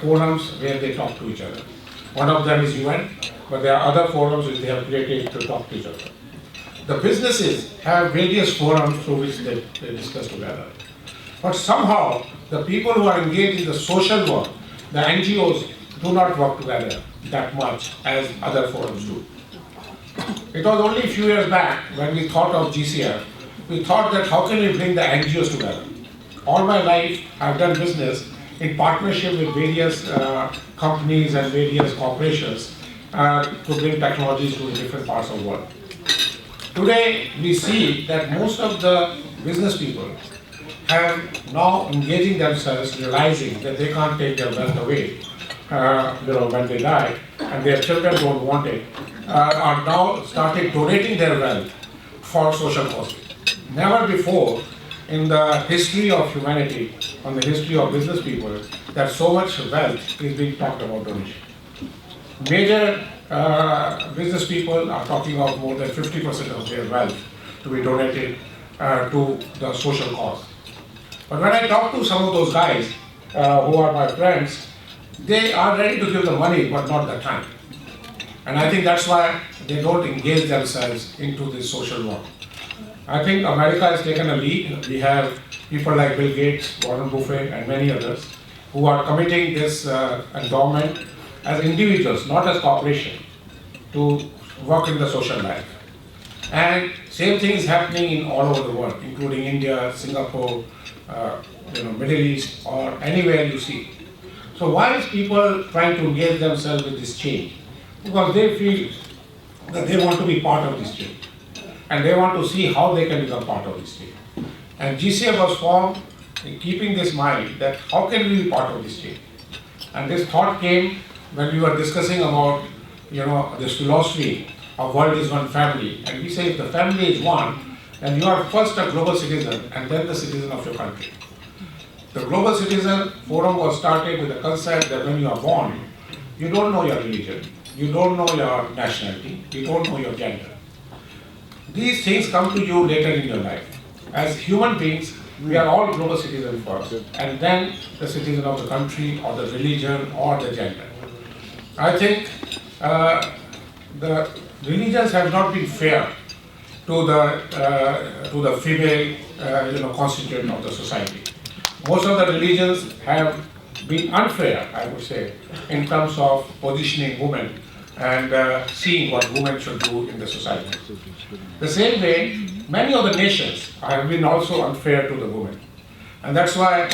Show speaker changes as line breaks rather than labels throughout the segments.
forums where they talk to each other. One of them is UN, but there are other forums which they have created to talk to each other. The businesses have various forums through which they discuss together. But somehow, the people who are engaged in the social work, the NGOs, do not work together that much as other forums do. It was only a few years back when we thought of GCF, we thought that how can we bring the NGOs together? All my life, I've done business in partnership with various companies and various corporations to bring technologies to different parts of the world. Today, we see that most of the business people have now engaging themselves, realizing that they can't take their wealth away when they die, and their children don't want it, are now started donating their wealth for social causes. Never before in the history of humanity, on the history of business people, that so much wealth is being talked about donation. Major business people are talking of more than 50% of their wealth to be donated to the social cause. But when I talk to some of those guys who are my friends, they are ready to give the money but not the time. And I think that's why they don't engage themselves into this social work. I think America has taken a lead. We have people like Bill Gates, Warren Buffett, and many others who are committing this endowment as individuals, not as corporation, to work in the social life. And same thing is happening in all over the world, including India, Singapore, Middle East, or anywhere you see. So why is people trying to engage themselves with this change? Because they feel that they want to be part of this change. And they want to see how they can become part of this change. And GCF was formed in keeping this mind that how can we be part of this change? And this thought came when we were discussing about this philosophy of world is one family. And we say if the family is one, then you are first a global citizen and then the citizen of your country. The Global Citizen Forum was started with the concept that when you are born, you don't know your religion, you don't know your nationality, you don't know your gender. These things come to you later in your life. As human beings, we are all global citizens first, and then the citizen of the country, or the religion, or the gender. I think the religions have not been fair to the female constituent of the society. Most of the religions have been unfair, I would say, in terms of positioning women and seeing what women should do in the society. The same way, many of the nations have been also unfair to the women. And that's why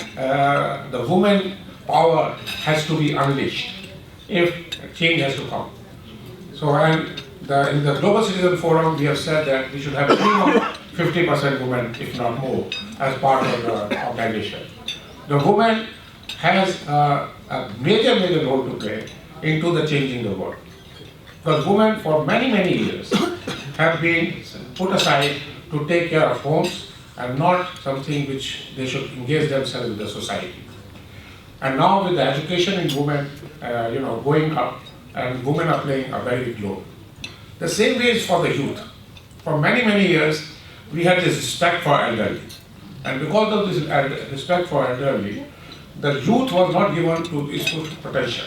the woman power has to be unleashed if change has to come. So in the Global Citizen Forum, we have said that we should have minimum 50% women, if not more, as part of the organization. The woman has a major role to play into the changing the world. Because women for many years have been put aside to take care of homes and not something which they should engage themselves with the society. And now with the education in women going up, and women are playing a very big role. The same way is for the youth. For many years we had this respect for elderly. And because of this respect for elderly, the youth was not given to its full potential.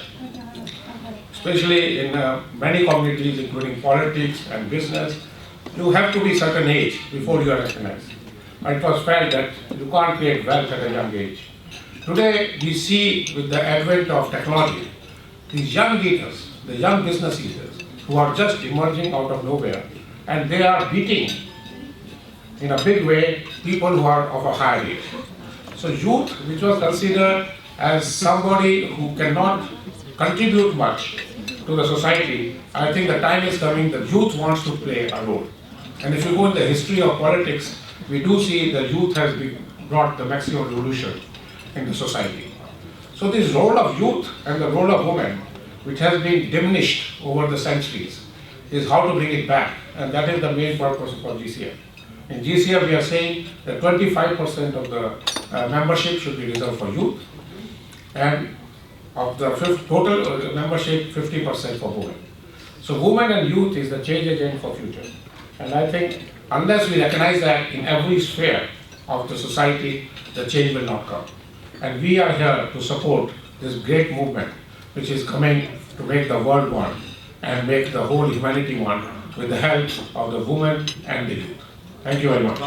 Especially in many communities, including politics and business, you have to be certain age before you are recognized. And it was felt that you can't create wealth at a young age. Today, we see with the advent of technology, these young leaders, the young business leaders, who are just emerging out of nowhere, and they are beating, in a big way, people who are of a higher age. So youth, which was considered as somebody who cannot contribute much to the society, I think the time is coming that youth wants to play a role. And if you go in the history of politics, we do see the youth has brought the maximum revolution in the society. So this role of youth and the role of women, which has been diminished over the centuries, is how to bring it back. And that is the main purpose for GCF. In GCF, we are saying that 25% of the membership should be reserved for youth, and of the total membership, 50% for women. So women and youth is the change agent for future. And I think unless we recognize that in every sphere of the society, the change will not come. And we are here to support this great movement which is coming to make the world one and make the whole humanity one with the help of the women and the youth. Thank you very much.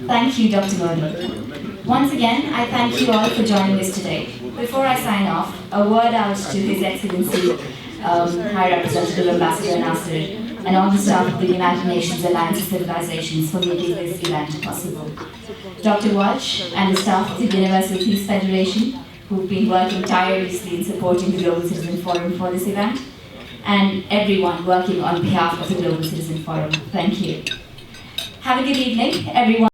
Thank you, Dr. Modi. Once again, I thank you all for joining us today. Before I sign off, a word out to His Excellency, High Representative Ambassador Nasser, and all the staff of the United Nations Alliance of Civilizations for making this event possible. Dr. Walsh and the staff of the Universal Peace Federation, who've been working tirelessly in supporting the Global Citizen Forum for this event, and everyone working on behalf of the Global Citizen Forum. Thank you. Have a good evening, everyone.